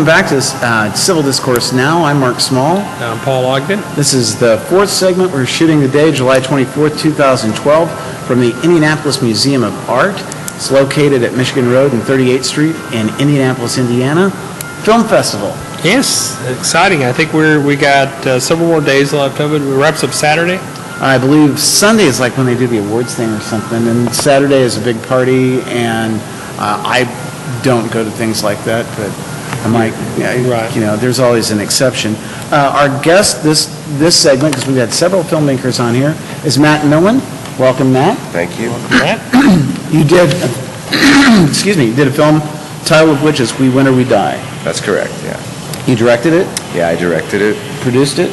Back to Civil Discourse Now. I'm Mark Small. I'm Paul Ogden. This is the fourth segment. We're shooting today, July 24th, 2012, from the Indianapolis Museum of Art. It's located at Michigan Road and 38th Street in Indianapolis, Indiana. Film Festival. Yes, exciting. I think we got several more days left of it. It wraps up Saturday. I believe Sunday is like when they do the awards thing or something, and Saturday is a big party, and I don't go to things like that, but I might, Right. there's always an exception. Our guest this segment, because we've had several filmmakers on here, is Matt Millan. Welcome, Matt. Thank you. Matt? You did, you did a film, title of which is We Win or We Die. That's correct, yeah. You directed it, Yeah, I directed it, produced it.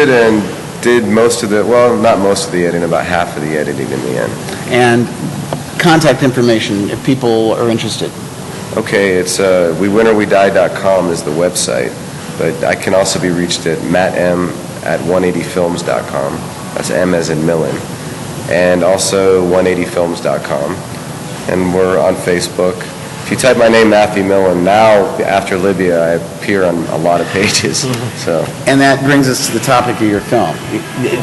and did most of the, well, not most of the editing, about half of the editing in the end. And contact information if people are interested. Okay, it's wewinOrWeDie.com is the website, but I can also be reached at mattm@180films.com. That's M as in Millan. And also 180films.com. And we're on Facebook. If you type my name, Matthew Millan, now after Libya, I appear on a lot of pages. So. And that brings us to the topic of your film.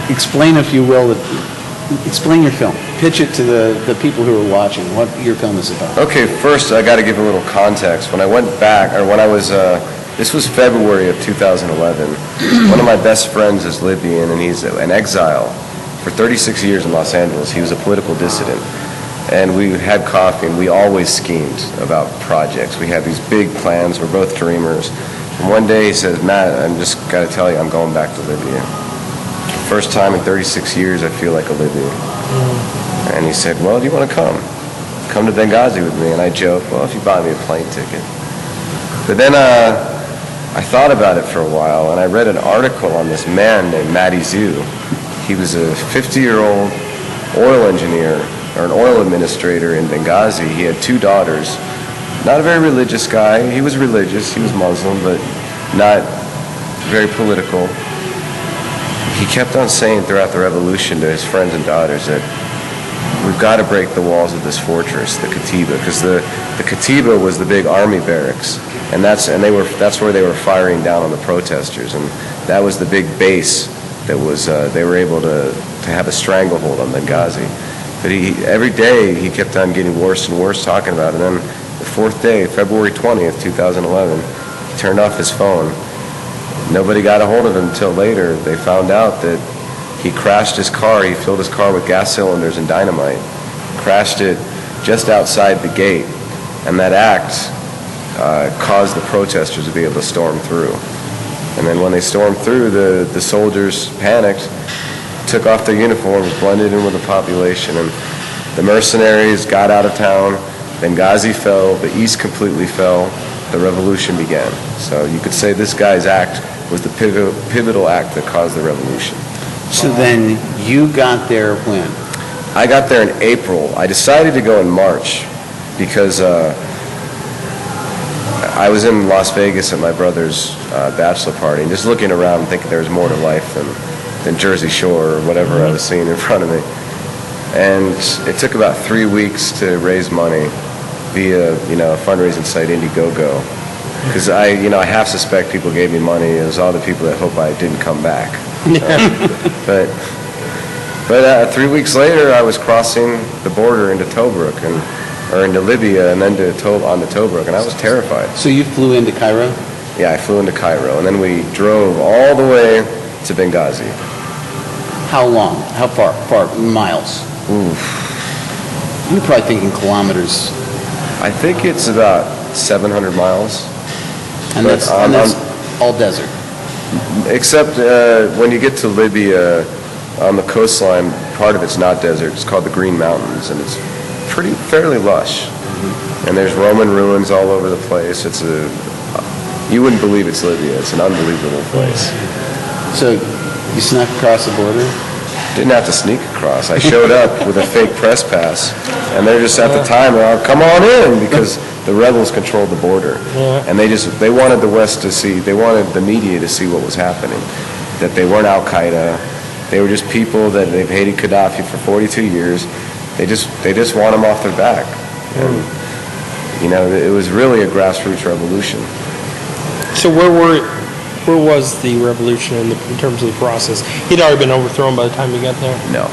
Explain, if you will, explain your film. Pitch it to the people who are watching, what your film is about. Okay, first I got to give a little context. When I went back, or when I was, this was February of 2011, one of my best friends is Libyan, and he's an exile for 36 years in Los Angeles. He was a political dissident. And we had coffee, and we always schemed about projects. We had these big plans. We're both dreamers. And one day he says, Matt, I'm just got to tell you, I'm going back to Libya. First time in 36 years I feel like a Libyan. And he said, well, do you want to come? Come to Benghazi with me. And I joked, well, if you buy me a plane ticket. But then I thought about it for a while, and I read an article on this man named Matty Zhu. He was a 50-year-old oil engineer, or an oil administrator in Benghazi. He had two daughters. Not a very religious guy. He was religious. He was Muslim, but not very political. He kept on saying throughout the revolution to his friends and daughters that we've got to break the walls of this fortress, the Katiba, because the Katiba was the big army barracks, and that's where they were firing down on the protesters, and that was the big base that was they were able to have a stranglehold on Benghazi. But every day he kept on getting worse and worse talking about it. And then the fourth day, February 20th, 2011, he turned off his phone. Nobody got a hold of him until later. They found out that he crashed his car. He filled his car with gas cylinders and dynamite, crashed it just outside the gate, and that act caused the protesters to be able to storm through. And then when they stormed through, the soldiers panicked, took off their uniforms, blended in with the population, and the mercenaries got out of town. Benghazi fell, the east completely fell, the revolution began. So you could say this guy's act was the pivotal act that caused the revolution. So then you got there when? I got there in April. I decided to go in March because I was in Las Vegas at my brother's bachelor party, and just looking around and thinking there was more to life than Jersey Shore or whatever I was seeing in front of me. And it took about 3 weeks to raise money via, a fundraising site, Indiegogo. Because I half suspect people gave me money. It was all the people that hope I didn't come back. But 3 weeks later, I was crossing the border into Tobruk, or into Libya, and then on to Tobruk, and I was terrified. So you flew into Cairo? Yeah, I flew into Cairo, and then we drove all the way to Benghazi. How long? How far? Miles? Oof. You're probably thinking kilometers. I think it's about 700 miles. And that's all desert? Except when you get to Libya, on the coastline, part of it's not desert. It's called the Green Mountains, and it's fairly lush. Mm-hmm. And there's Roman ruins all over the place. You wouldn't believe it's Libya. It's an unbelievable place. So you snuck across the border? Didn't have to sneak across. I showed up with a fake press pass, and they're just at the time, come on in, because the rebels controlled the border. And they wanted the West to see, they wanted the media to see what was happening, that they weren't Al-Qaeda. They were just people that they've hated Gaddafi for 42 years. They just want him off their back. And You know, it was really a grassroots revolution. So where was the revolution in terms of the process? He'd already been overthrown by the time you got there? No.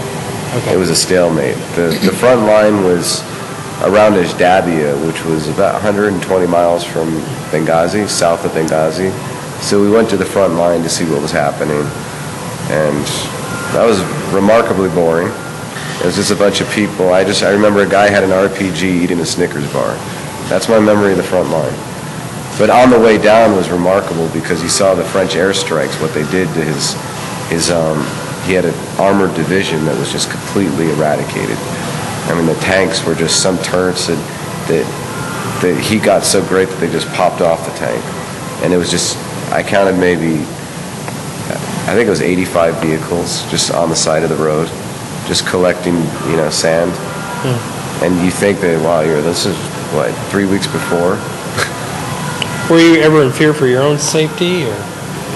Okay. It was a stalemate. The front line was around Ashdabia, which was about 120 miles from Benghazi, south of Benghazi. So we went to the front line to see what was happening, and that was remarkably boring. It was just a bunch of people. I remember a guy had an RPG eating a Snickers bar. That's my memory of the front line. But on the way down was remarkable because you saw the French airstrikes, what they did to he had an armored division that was just completely eradicated. I mean, the tanks were just some turrets that he got so great that they just popped off the tank. And it was just, I counted maybe, I think it was 85 vehicles just on the side of the road, just collecting, sand. And you think that, wow, this is, 3 weeks before? Were you ever in fear for your own safety? Or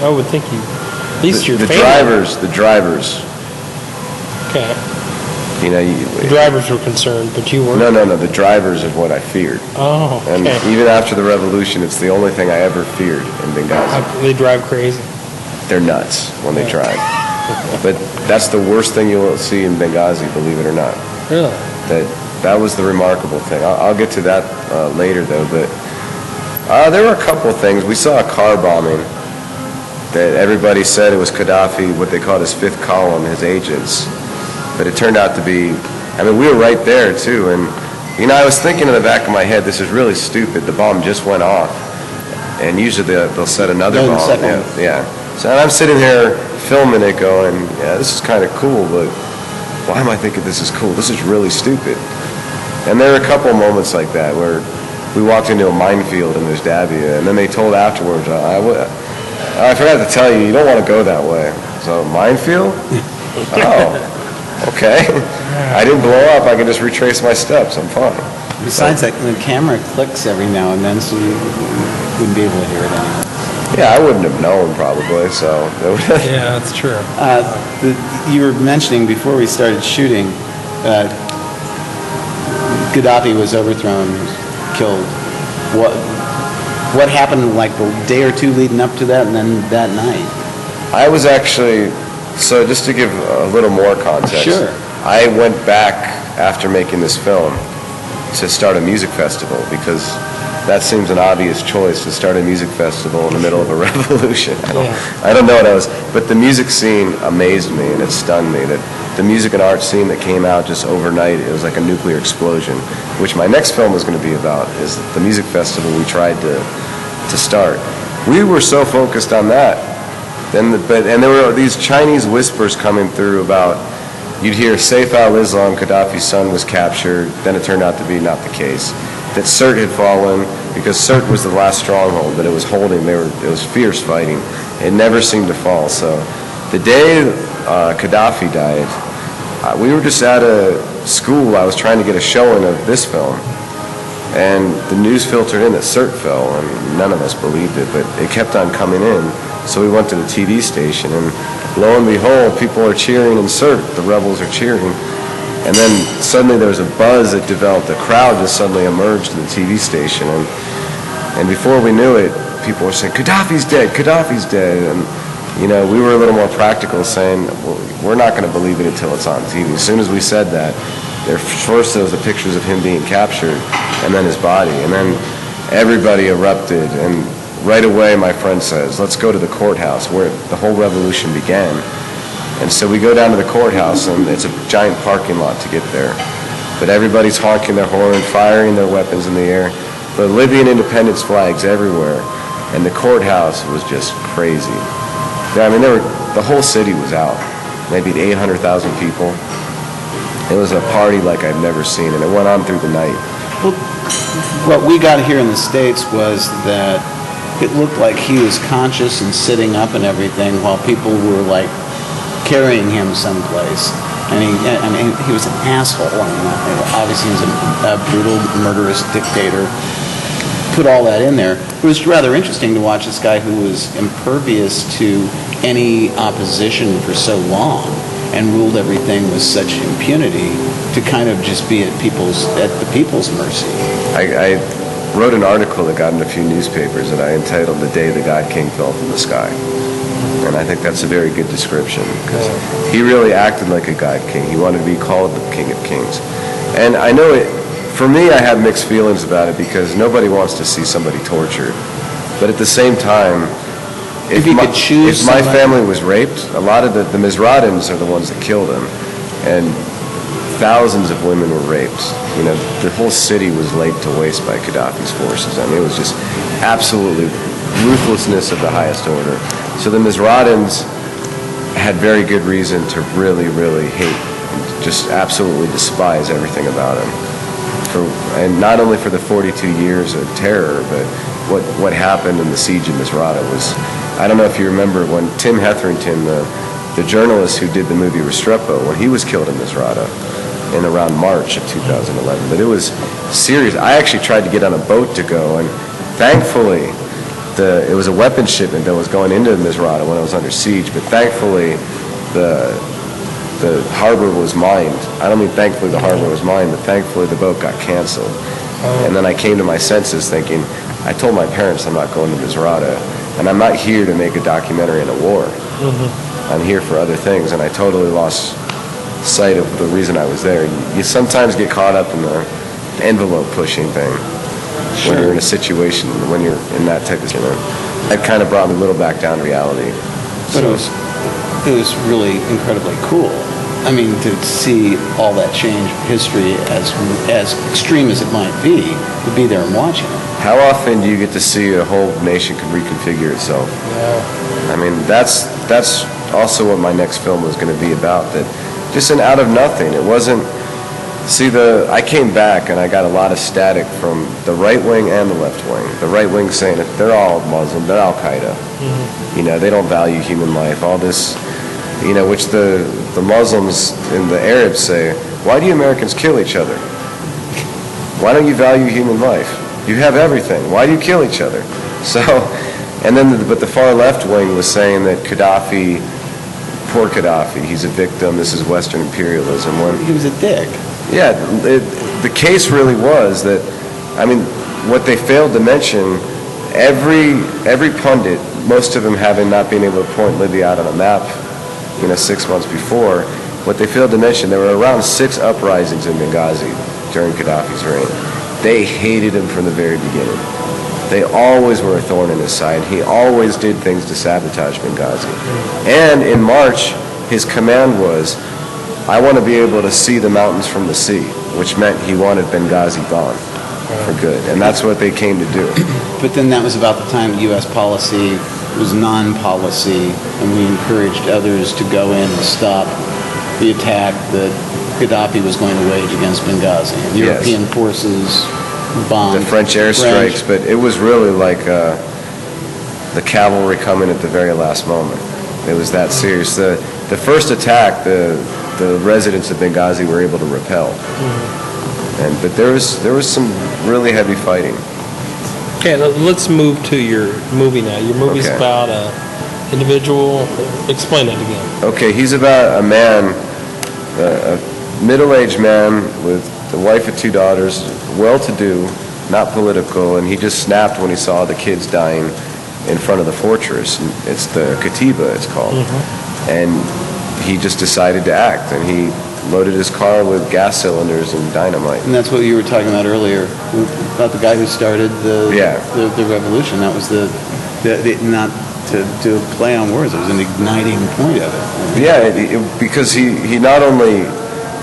I would think at least your family. The drivers. Okay. The drivers were concerned, but you weren't? No, the drivers are what I feared. Oh, okay. And even after the revolution, it's the only thing I ever feared in Benghazi. They drive crazy. They're nuts when they drive. But that's the worst thing you'll see in Benghazi, believe it or not. Really? That was the remarkable thing. I'll get to that later, though. But there were a couple of things. We saw a car bombing that everybody said it was Gaddafi, what they called his fifth column, his agents. But it turned out to be, we were right there, too. And, I was thinking in the back of my head, this is really stupid. The bomb just went off. And usually they'll set another bomb. Yeah. So I'm sitting here filming it going, yeah, this is kind of cool, but why am I thinking this is cool? This is really stupid. And there were a couple of moments like that where we walked into a minefield in Ashdabia, and then they told afterwards, I forgot to tell you, you don't want to go that way. So, minefield? Oh, okay. I didn't blow up. I can just retrace my steps. I'm fine. Besides that, the camera clicks every now and then, so you wouldn't be able to hear it anymore. Yeah, I wouldn't have known probably, so. Yeah, that's true. You were mentioning before we started shooting, Gaddafi was overthrown, killed. What happened like the day or two leading up to that, and then that night? I was actually, so just to give a little more context. Sure. I went back after making this film to start a music festival because that seems an obvious choice to start a music festival in the middle of a revolution. I don't know what I was, but the music scene amazed me and it stunned me that the music and art scene that came out just overnight, it was like a nuclear explosion, which my next film is going to be about, is the music festival we tried to start. We were so focused on that, and there were these Chinese whispers coming through about, you'd hear Saif al-Islam, Gaddafi's son, was captured, then it turned out to be not the case. That Sirte had fallen, because Sirte was the last stronghold that it was holding. It was fierce fighting. It never seemed to fall. So the day Gaddafi died, we were just at a school. I was trying to get a showing of this film, and the news filtered in that Sirte fell, and none of us believed it, but it kept on coming in. So we went to the TV station, and lo and behold, people are cheering in Sirte. The rebels are cheering. And then suddenly there was a buzz that developed. A crowd just suddenly emerged in the TV station. And before we knew it, people were saying, Gaddafi's dead, Gaddafi's dead. And, we were a little more practical, saying, well, we're not going to believe it until it's on TV. As soon as we said that, first there was the pictures of him being captured, and then his body. And then everybody erupted. And right away, my friend says, let's go to the courthouse where the whole revolution began. And so we go down to the courthouse, and it's a giant parking lot to get there. But everybody's honking their horn, firing their weapons in the air. The Libyan independence flags everywhere, and the courthouse was just crazy. The whole city was out, maybe 800,000 people. It was a party like I've never seen, and it went on through the night. Well, what we got here in the States was that it looked like he was conscious and sitting up and everything while people were like carrying him someplace. He was an asshole. Obviously, he was a brutal, murderous dictator. Put all that in there. It was rather interesting to watch this guy who was impervious to any opposition for so long and ruled everything with such impunity to kind of just be at the people's mercy. wrote an article that got in a few newspapers that I entitled "The Day the God King Fell from the Sky." And I think that's a very good description, because he really acted like a God King. He wanted to be called the King of Kings. And I know it, for me, I have mixed feelings about it, because nobody wants to see somebody tortured. But at the same time, If you could choose if my somebody- family was raped, a lot of the Mizratans are the ones that killed him. And thousands of women were raped. You know, the whole city was laid to waste by Gaddafi's forces. I mean, it was just absolutely ruthlessness of the highest order. So the Mizratans had very good reason to really, really hate, just absolutely despise everything about him. And not only for the 42 years of terror, but what happened in the siege of Misrata was, I don't know if you remember when Tim Hetherington, the journalist who did the movie Restrepo, when he was killed in Misrata in around March of 2011. But it was serious. I actually tried to get on a boat to go, and thankfully, it was a weapons shipment that was going into Misrata when it was under siege, but thankfully the harbor was mined. I don't mean thankfully the harbor was mined, but thankfully the boat got canceled. And then I came to my senses thinking, I told my parents I'm not going to Misrata, and I'm not here to make a documentary on a war. I'm here for other things, and I totally lost sight of the reason I was there. You sometimes get caught up in the envelope pushing thing. When you're in a situation, when you're in that type of, that kind of brought me a little back down to reality. But it was really incredibly cool. I mean, to see all that change history, as extreme as it might be, to be there and watching it. How often do you get to see a whole nation can reconfigure itself? Yeah. I mean, that's also what my next film was going to be about. That just out of nothing. It wasn't. See, I came back and I got a lot of static from the right wing and the left wing. The right wing saying that they're all Muslim, they're Al-Qaeda. You know, they don't value human life. All this, you know, which the Muslims and the Arabs say, why do you Americans kill each other? Why don't you value human life? You have everything. Why do you kill each other? So, and then, but the far left wing was saying that Gaddafi, poor Gaddafi, he's a victim, this is Western imperialism. He was a dick. Yeah, the case really was that, I mean, what they failed to mention, every pundit, most of them having not been able to point Libya out on a map, 6 months before, what they failed to mention, there were around 6 uprisings in Benghazi during Gaddafi's reign. They hated him from the very beginning. They always were a thorn in his side. He always did things to sabotage Benghazi. And in March, his command was, I want to be able to see the mountains from the sea, which meant he wanted Benghazi gone for good. And that's what they came to do. But then that was about the time U.S. policy was non-policy, and we encouraged others to go in and stop the attack that Gaddafi was going to wage against Benghazi. European forces bombed the French airstrikes, but it was really like the cavalry coming at the very last moment. It was that serious. The first attack, the residents of Benghazi were able to repel. But there was some really heavy fighting. Okay, let's move to your movie now. Your movie's about an individual. Explain that again. Okay, he's about a man, a middle-aged man with a wife and 2 daughters, well-to-do, not political, and he just snapped when he saw the kids dying in front of the fortress. It's the Katiba, it's called. And he just decided to act, and he loaded his car with gas cylinders and dynamite. And that's what you were talking about earlier, about the guy who started the revolution. That was not to do a play on words, it was an igniting point of it. Yeah, because he not only,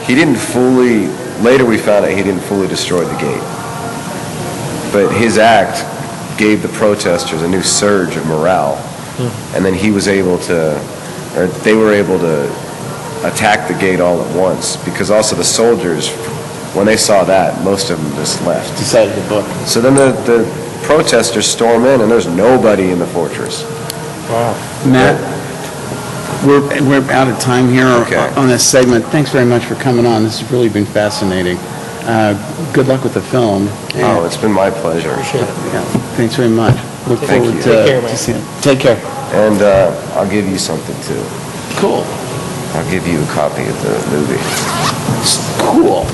he didn't fully, later we found out he didn't fully destroy the gate, but his act gave the protesters a new surge of morale, and then he was able to, or they were able to attack the gate all at once, because also the soldiers, when they saw that, most of them just left. Decided to book. So then the protesters storm in, and there's nobody in the fortress. Wow. Matt, we're out of time here on this segment. Thanks very much for coming on. This has really been fascinating. Good luck with the film. Oh, it's been my pleasure. Yeah, thanks very much. Look forward you. to seeing it. Take care. And I'll give you something too. Cool. I'll give you a copy of the movie. Cool.